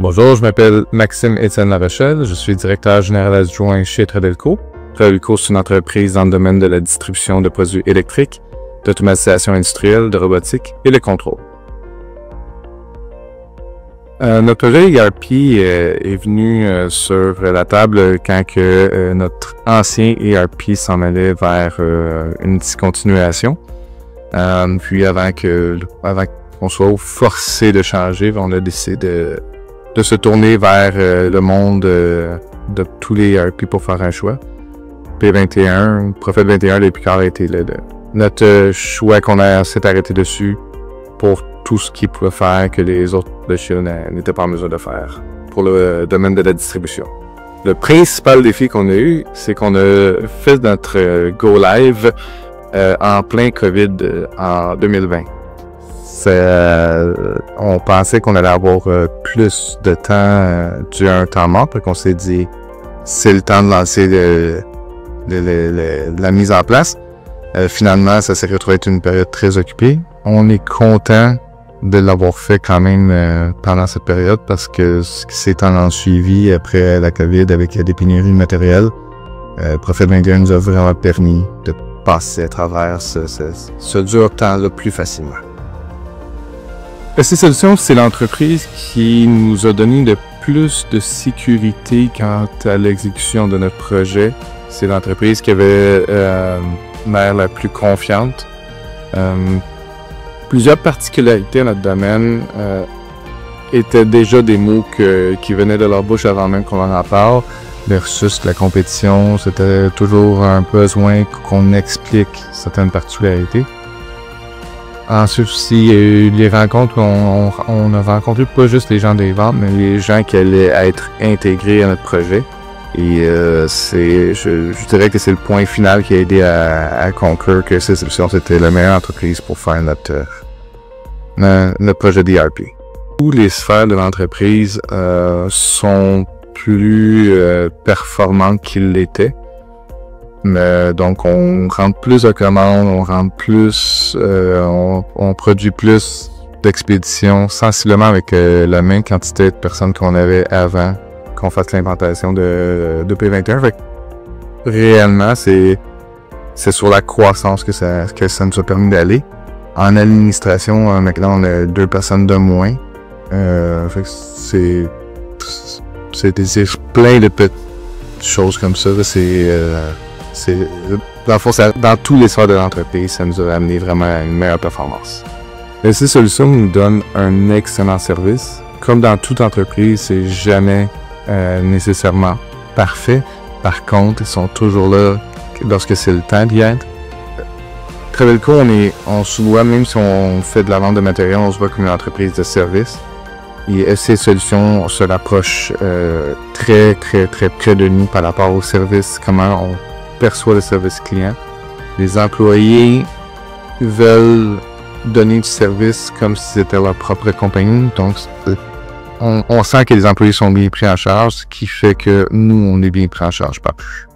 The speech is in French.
Bonjour, je m'appelle Maxime-Étienne Larochelle, je suis directeur général adjoint chez Tradelco. Tradelco, c'est une entreprise dans le domaine de la distribution de produits électriques, d'automatisation industrielle, de robotique et de contrôle. Notre projet ERP est venu sur la table quand notre ancien ERP s'en allait vers une discontinuation. Puis avant qu'on soit forcé de changer, on a décidé de se tourner vers le monde de tous les ERP pour faire un choix. P21, Prophet 21, l'Épicard a été notre choix qu'on s'est arrêté dessus pour tout ce qui pouvait faire que les autres logiciels n'étaient pas en mesure de faire pour le domaine de la distribution. Le principal défi qu'on a eu, c'est qu'on a fait notre Go Live en plein COVID en 2020. On pensait qu'on allait avoir plus de temps dû à un temps mort, parce qu'on s'est dit c'est le temps de lancer la mise en place. Finalement, ça s'est retrouvé être une période très occupée. On est content de l'avoir fait quand même pendant cette période, parce que ce qui s'est en suivi après la COVID avec des pénuries de matériel, Prophet 21 nous a vraiment permis de passer à travers ce dur temps-là plus facilement. SC Solutions, c'est l'entreprise qui nous a donné le plus de sécurité quant à l'exécution de notre projet. C'est l'entreprise qui avait l'air la plus confiante. Plusieurs particularités à notre domaine étaient déjà des mots qui venaient de leur bouche avant même qu'on en parle, versus la compétition. C'était toujours un besoin qu'on explique certaines particularités. Ensuite aussi, il y a eu les rencontres, on a rencontré pas juste les gens des ventes, mais les gens qui allaient être intégrés à notre projet. Et je dirais que c'est le point final qui a aidé à conclure que SC Solutions, c'était la meilleure entreprise pour faire notre projet d'ERP. Toutes les sphères de l'entreprise sont plus performantes qu'ils l'étaient. Donc, on rentre plus de commandes, on rentre plus, on produit plus d'expéditions, sensiblement avec la même quantité de personnes qu'on avait avant qu'on fasse l'implantation de P21. Fait que, réellement, c'est sur la croissance que ça nous a permis d'aller. En administration, maintenant, on a 2 personnes de moins. Fait que c'est plein de petites choses comme ça. Dans le fond, dans tous les sphères de l'entreprise, ça nous a amené vraiment à une meilleure performance. SC Solutions nous donne un excellent service. Comme dans toute entreprise, c'est jamais nécessairement parfait. Par contre, ils sont toujours là lorsque c'est le temps d'y être. Tradelco, on se voit, même si on fait de la vente de matériel, on se voit comme une entreprise de service. Et SC Solutions se rapproche très, très, très près de nous par rapport au service, comment on perçoit le service client. Les employés veulent donner du service comme si c'était leur propre compagnie. Donc, on sent que les employés sont bien pris en charge, ce qui fait que nous, on est bien pris en charge par eux.